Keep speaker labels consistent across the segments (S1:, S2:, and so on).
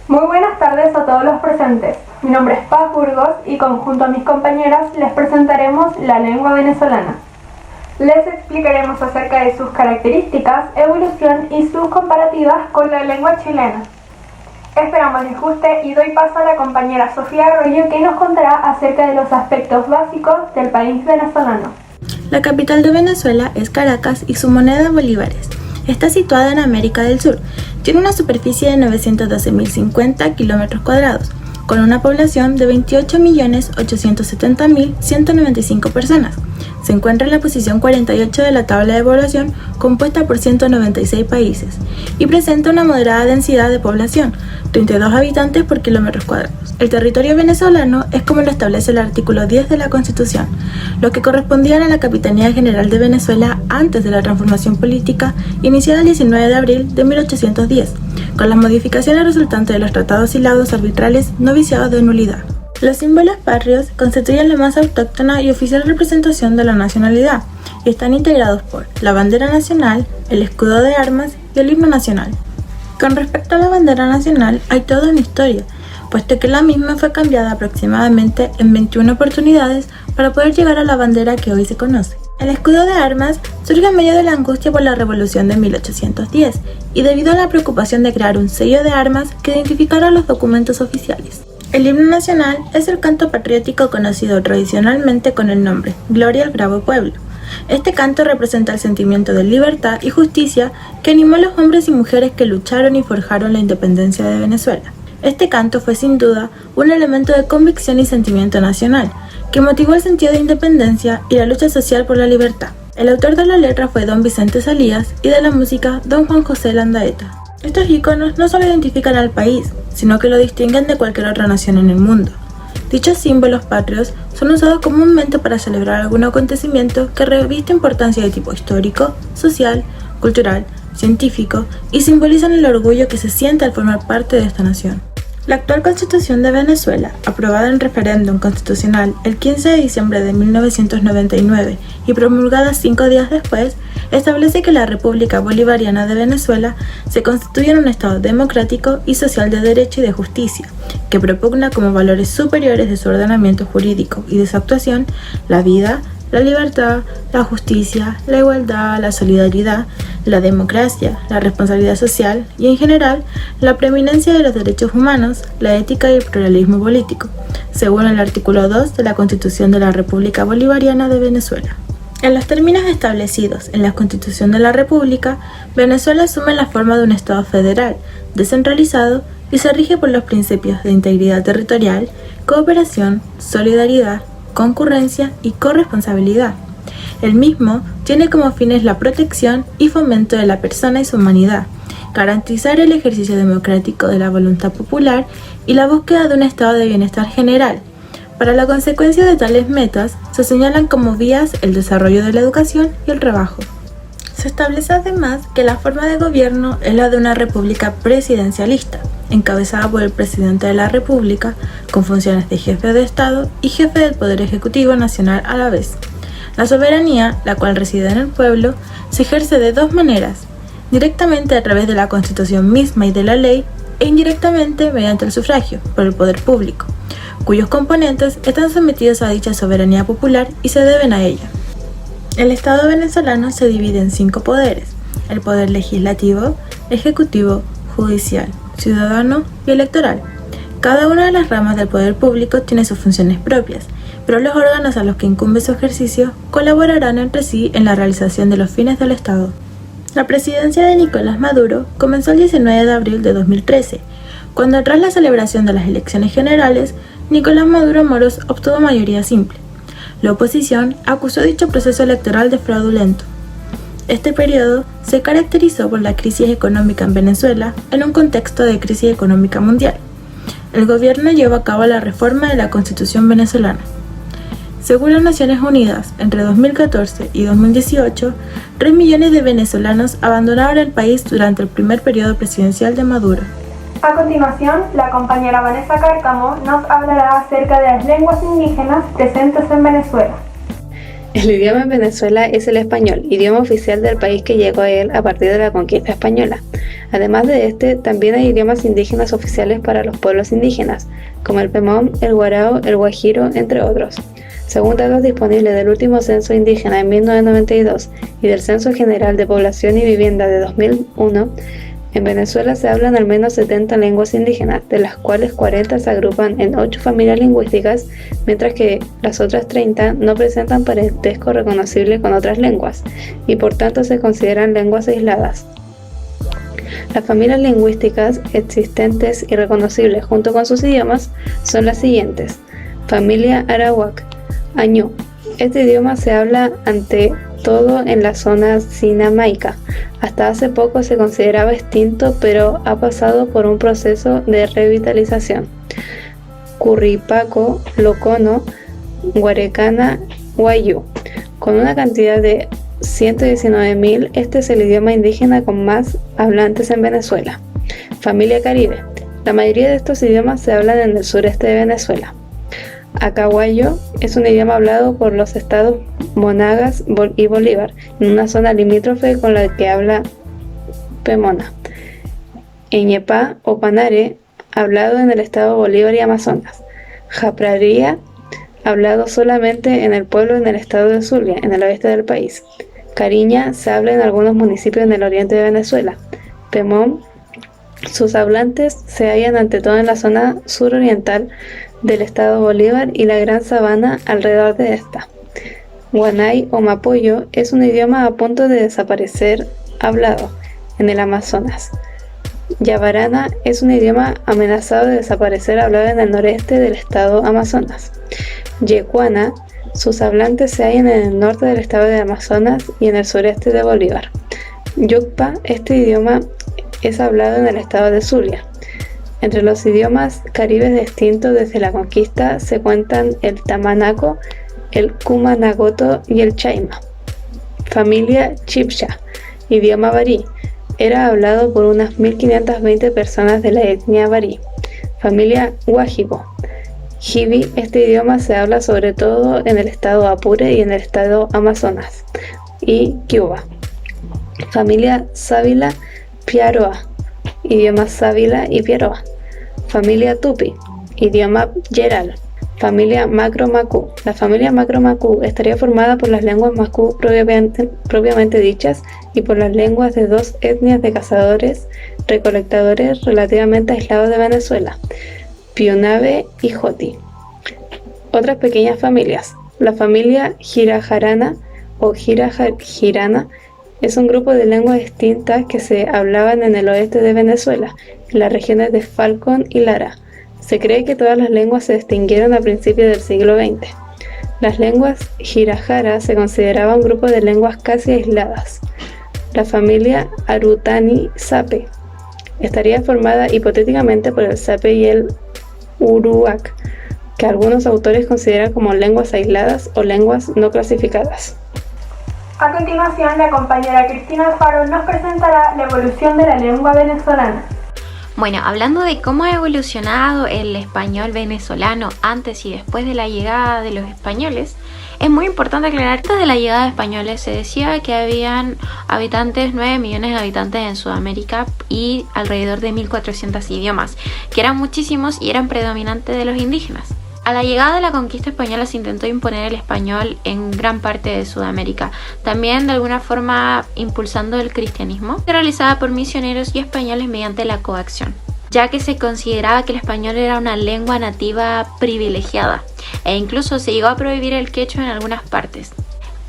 S1: Muy buenas tardes a todos los presentes. Mi nombre es Paz Burgos y junto a mis compañeras les presentaremos la lengua venezolana. Les explicaremos acerca de sus características, evolución y sus comparativas con la lengua chilena. Esperamos les guste y doy paso a la compañera Sofía Arroyo, que nos contará acerca de los aspectos básicos del país venezolano.
S2: La capital de Venezuela es Caracas y su moneda es bolívares. Está situada en América del Sur. Tiene una superficie de 912.050 km², con una población de 28.870.195 personas. Se encuentra en la posición 48 de la tabla de población, compuesta por 196 países, y presenta una moderada densidad de población, 32 habitantes por kilómetros cuadrados. El territorio venezolano es como lo establece el artículo 10 de la Constitución, lo que correspondía a la Capitanía General de Venezuela antes de la transformación política iniciada el 19 de abril de 1810, con las modificaciones resultantes de los tratados y laudos arbitrales no viciados de nulidad. Los símbolos patrios constituyen la más autóctona y oficial representación de la nacionalidad y están integrados por la bandera nacional, el escudo de armas y el himno nacional. Con respecto a la bandera nacional, hay toda una historia, puesto que la misma fue cambiada aproximadamente en 21 oportunidades para poder llegar a la bandera que hoy se conoce. El escudo de armas surge en medio de la angustia por la revolución de 1810 y debido a la preocupación de crear un sello de armas que identificara los documentos oficiales. El himno nacional es el canto patriótico conocido tradicionalmente con el nombre Gloria al Bravo Pueblo. Este canto representa el sentimiento de libertad y justicia que animó a los hombres y mujeres que lucharon y forjaron la independencia de Venezuela. Este canto fue sin duda un elemento de convicción y sentimiento nacional, que motivó el sentido de independencia y la lucha social por la libertad. El autor de la letra fue don Vicente Salías y de la música don Juan José Landaeta. Estos iconos no solo identifican al país, sino que lo distinguen de cualquier otra nación en el mundo. Dichos símbolos patrios son usados comúnmente para celebrar algún acontecimiento que reviste importancia de tipo histórico, social, cultural, científico y simbolizan el orgullo que se siente al formar parte de esta nación. La actual Constitución de Venezuela, aprobada en referéndum constitucional el 15 de diciembre de 1999 y promulgada 5 días después, establece que la República Bolivariana de Venezuela se constituye en un Estado democrático y social de derecho y de justicia, que propugna como valores superiores de su ordenamiento jurídico y de su actuación la vida, la libertad, la justicia, la igualdad, la solidaridad, la democracia, la responsabilidad social y, en general, la preeminencia de los derechos humanos, la ética y el pluralismo político, según el artículo 2 de la Constitución de la República Bolivariana de Venezuela. En los términos establecidos en la Constitución de la República, Venezuela asume la forma de un Estado federal, descentralizado y se rige por los principios de integridad territorial, cooperación, solidaridad, concurrencia y corresponsabilidad. El mismo tiene como fines la protección y fomento de la persona y su humanidad, garantizar el ejercicio democrático de la voluntad popular y la búsqueda de un estado de bienestar general. Para la consecuencia de tales metas, se señalan como vías el desarrollo de la educación y el trabajo. Se establece además que la forma de gobierno es la de una república presidencialista, encabezada por el presidente de la República, con funciones de jefe de Estado y jefe del Poder Ejecutivo Nacional a la vez. La soberanía, la cual reside en el pueblo, se ejerce de dos maneras: directamente a través de la Constitución misma y de la ley, e indirectamente mediante el sufragio, por el poder público, cuyos componentes están sometidos a dicha soberanía popular y se deben a ella. El Estado venezolano se divide en 5 poderes: el poder legislativo, ejecutivo, judicial, ciudadano y electoral. Cada una de las ramas del poder público tiene sus funciones propias, pero los órganos a los que incumbe su ejercicio colaborarán entre sí en la realización de los fines del Estado. La presidencia de Nicolás Maduro comenzó el 19 de abril de 2013, cuando tras la celebración de las elecciones generales, Nicolás Maduro Moros obtuvo mayoría simple. La oposición acusó dicho proceso electoral de fraudulento. Este periodo se caracterizó por la crisis económica en Venezuela en un contexto de crisis económica mundial. El gobierno llevó a cabo la reforma de la Constitución venezolana. Según las Naciones Unidas, entre 2014 y 2018, 3 millones de venezolanos abandonaron el país durante el primer periodo presidencial de Maduro.
S1: A continuación, la compañera Vanessa Cárcamo nos hablará acerca de las lenguas indígenas presentes en Venezuela.
S3: El idioma en Venezuela es el español, idioma oficial del país que llegó a él a partir de la conquista española. Además de este, también hay idiomas indígenas oficiales para los pueblos indígenas, como el pemón, el guarao, el guajiro, entre otros. Según datos disponibles del último censo indígena en 1992 y del Censo General de Población y Vivienda de 2001, en Venezuela se hablan al menos 70 lenguas indígenas, de las cuales 40 se agrupan en 8 familias lingüísticas, mientras que las otras 30 no presentan parentesco reconocible con otras lenguas, y por tanto se consideran lenguas aisladas. Las familias lingüísticas existentes y reconocibles junto con sus idiomas son las siguientes. Familia Arawak, Añú. Este idioma se habla ante todo en la zona sinamaica. Hasta hace poco se consideraba extinto, pero ha pasado por un proceso de revitalización. Curripaco, Locono, Guarecana, Guayú. Con una cantidad de 119.000, este es el idioma indígena con más hablantes en Venezuela. Familia Caribe. La mayoría de estos idiomas se hablan en el sureste de Venezuela. Acahuayo es un idioma hablado por los estados Monagas y Bolívar, en una zona limítrofe con la que habla Pemona. Eñepá o Panare, hablado en el estado Bolívar y Amazonas. Japraría, hablado solamente en el pueblo en el estado de Zulia, en el oeste del país. Cariña se habla en algunos municipios en el oriente de Venezuela. Pemón, sus hablantes se hallan ante todo en la zona suroriental del estado Bolívar y la Gran Sabana alrededor de esta. Guanay o Mapoyo es un idioma a punto de desaparecer hablado en el Amazonas. Yabarana es un idioma amenazado de desaparecer hablado en el noreste del estado Amazonas. Yecuana, sus hablantes se hallan en el norte del estado de Amazonas y en el sureste de Bolívar. Yucpa, este idioma es hablado en el estado de Zulia. Entre los idiomas caribes extintos desde la conquista se cuentan el tamanaco, el kumanagoto y el chaima. Familia Chibcha, idioma barí, era hablado por unas 1520 personas de la etnia barí. Familia Guajibo. Jibi, este idioma se habla sobre todo en el estado Apure y en el estado Amazonas. Y Cuba. Familia Sábila Piaroa, idioma sábila y piaroa. Familia Tupi, idioma yeral. Familia Macro-Macú. La familia Macro-Macú estaría formada por las lenguas Macú propiamente dichas y por las lenguas de dos etnias de cazadores recolectadores relativamente aislados de Venezuela, Pionabe y Joti. Otras pequeñas familias. La familia Girajarana o Girana es un grupo de lenguas distintas que se hablaban en el oeste de Venezuela, en las regiones de Falcón y Lara. Se cree que todas las lenguas se extinguieron a principios del siglo XX. Las lenguas Girajara se consideraba un grupo de lenguas casi aisladas. La familia Arutani-Sape estaría formada hipotéticamente por el Sape y el Uruac, que algunos autores consideran como lenguas aisladas o lenguas no clasificadas.
S1: A continuación, la compañera Cristina Alfaro nos presentará la evolución de la lengua venezolana.
S4: Bueno, hablando de cómo ha evolucionado el español venezolano antes y después de la llegada de los españoles, es muy importante aclarar que antes de la llegada de españoles se decía que habían 9 millones de habitantes en Sudamérica y alrededor de 1400 idiomas, que eran muchísimos y eran predominantes de los indígenas. A la llegada de la conquista española se intentó imponer el español en gran parte de Sudamérica, también de alguna forma impulsando el cristianismo, realizada por misioneros y españoles mediante la coacción, ya que se consideraba que el español era una lengua nativa privilegiada, e incluso se llegó a prohibir el quechua en algunas partes.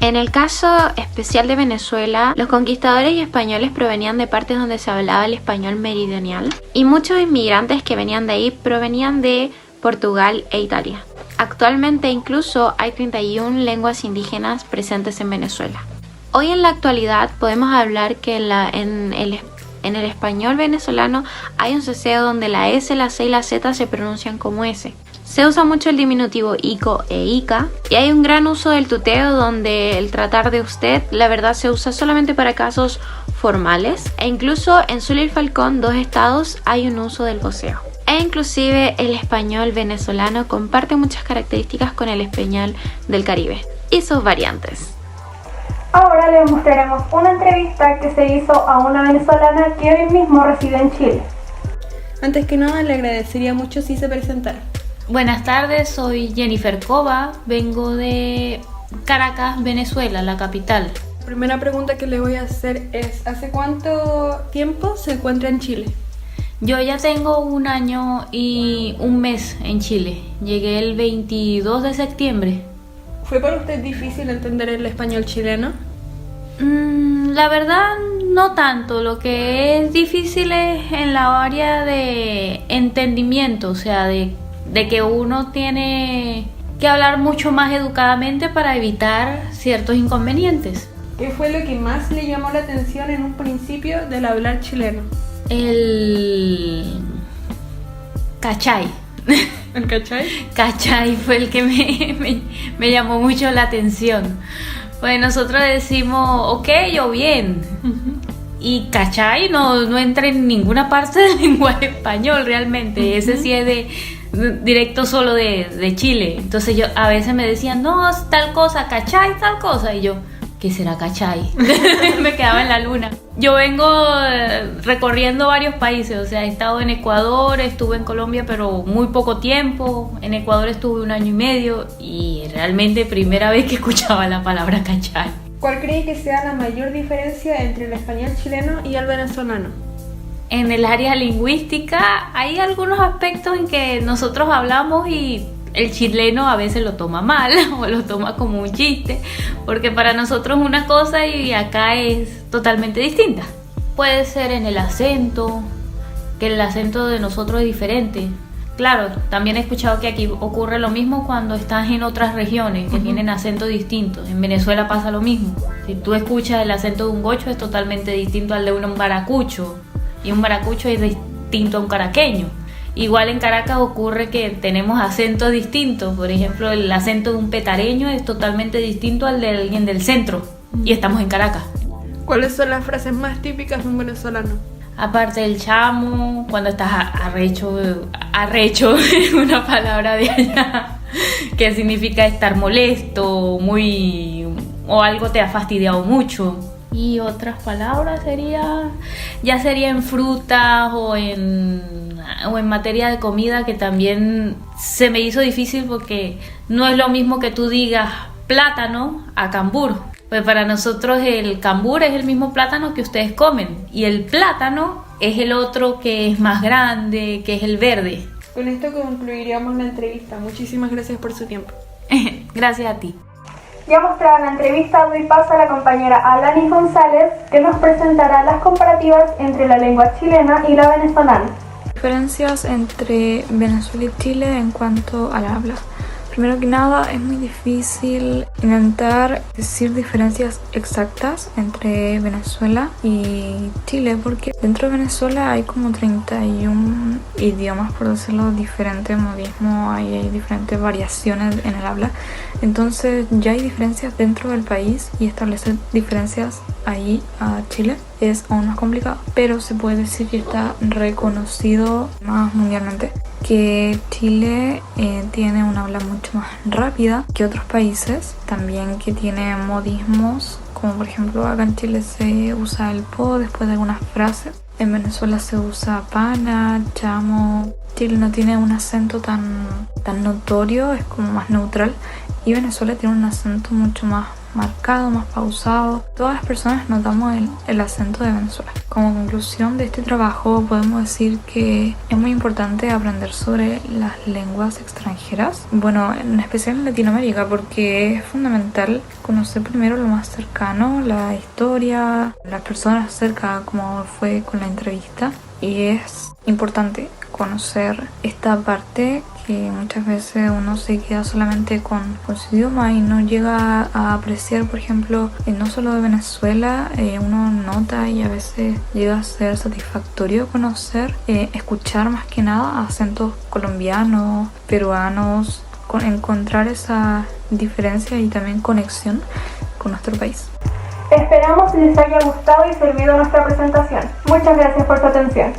S4: En el caso especial de Venezuela, los conquistadores y españoles provenían de partes donde se hablaba el español meridional, y muchos inmigrantes que venían de ahí provenían de Portugal e Italia. Actualmente incluso hay 31 lenguas indígenas presentes en Venezuela. Hoy en la actualidad podemos hablar que en el español venezolano hay un ceseo donde la S, la C y la Z se pronuncian como S. Se usa mucho el diminutivo ico e ica y hay un gran uso del tuteo donde el tratar de usted la verdad se usa solamente para casos formales e incluso en Zulia y Falcón, 2 estados, hay un uso del voceo. E inclusive el español venezolano comparte muchas características con el español del Caribe. y sus variantes.
S1: Ahora les mostraremos una entrevista que se hizo a una venezolana que hoy mismo reside en Chile.
S5: Antes que nada, le agradecería mucho si se presentara.
S6: Buenas tardes, soy Jennifer Cova, vengo de Caracas, Venezuela, la capital.
S5: La primera pregunta que le voy a hacer es, ¿hace cuánto tiempo se encuentra en Chile?
S6: Yo ya tengo 1 año y 1 mes en Chile. Llegué el 22 de septiembre.
S5: ¿Fue para usted difícil entender el español chileno?
S6: La verdad, no tanto. Lo que es difícil es en la área de entendimiento, o sea, de que uno tiene que hablar mucho más educadamente para evitar ciertos inconvenientes.
S5: ¿Qué fue lo que más le llamó la atención en un principio del hablar chileno?
S6: El cachai.
S5: ¿El cachai?
S6: Cachai fue el que me llamó mucho la atención. Pues nosotros decimos ok o bien. Y cachai no entra en ninguna parte del lenguaje español realmente. Ese sí es directo solo de Chile. Entonces yo a veces me decían, no, tal cosa, cachai, tal cosa. Y yo, ¿qué será cachai? Me quedaba en la luna. Yo vengo recorriendo varios países, o sea, he estado en Ecuador, estuve en Colombia, pero muy poco tiempo. En Ecuador estuve 1 año y medio y realmente primera vez que escuchaba la palabra cachai.
S5: ¿Cuál cree que sea la mayor diferencia entre el español chileno y el venezolano?
S6: En el área lingüística hay algunos aspectos en que nosotros hablamos y el chileno a veces lo toma mal o lo toma como un chiste, porque para nosotros es una cosa y acá es totalmente distinta. Puede ser en el acento, que el acento de nosotros es diferente. Claro, también he escuchado que aquí ocurre lo mismo cuando estás en otras regiones, que tienen acentos distintos. En Venezuela pasa lo mismo. Si tú escuchas el acento de un gocho es totalmente distinto al de un maracucho, y un maracucho es distinto a un caraqueño. Igual en Caracas ocurre que tenemos acentos distintos. Por ejemplo, el acento de un petareño es totalmente distinto al de alguien del centro. Y estamos en Caracas.
S5: ¿Cuáles son las frases más típicas de un venezolano?
S6: Aparte del chamo, cuando estás arrecho es una palabra de allá que significa estar molesto, o algo te ha fastidiado mucho. Y otras palabras sería en frutas o en materia de comida, que también se me hizo difícil porque no es lo mismo que tú digas plátano a cambur. Pues para nosotros el cambur es el mismo plátano que ustedes comen y el plátano es el otro que es más grande, que es el verde.
S5: Con esto concluiríamos la entrevista. Muchísimas gracias por su tiempo.
S6: Gracias a ti.
S1: Ya mostrada la entrevista, doy paso a la compañera Alanis González, que nos presentará las comparativas entre la lengua chilena y la venezolana.
S7: Diferencias entre Venezuela y Chile en cuanto al habla. Primero que nada, es muy difícil intentar decir diferencias exactas entre Venezuela y Chile, porque dentro de Venezuela hay como 31 idiomas, por decirlo, diferentes modismos, hay diferentes variaciones en el habla. Entonces ya hay diferencias dentro del país y establecer diferencias ahí a Chile es aún más complicado, pero se puede decir que está reconocido más mundialmente que Chile tiene un habla mucho más rápida que otros países, también que tiene modismos, como por ejemplo acá en Chile se usa el po después de algunas frases, en Venezuela se usa pana, chamo. Chile no tiene un acento tan notorio, es como más neutral, y Venezuela tiene un acento mucho más marcado, más pausado. Todas las personas notamos el acento de Venezuela. Como conclusión de este trabajo podemos decir que es muy importante aprender sobre las lenguas extranjeras, bueno, en especial en Latinoamérica, porque es fundamental conocer primero lo más cercano, la historia, las personas cerca, como fue con la entrevista, y es importante conocer esta parte que muchas veces uno se queda solamente con su idioma y no llega a apreciar, por ejemplo, no solo de Venezuela, uno nota y a veces llega a ser satisfactorio conocer, escuchar más que nada acentos colombianos, peruanos, encontrar esa diferencia y también conexión con nuestro país.
S1: Esperamos les haya gustado y servido nuestra presentación. Muchas gracias por su atención.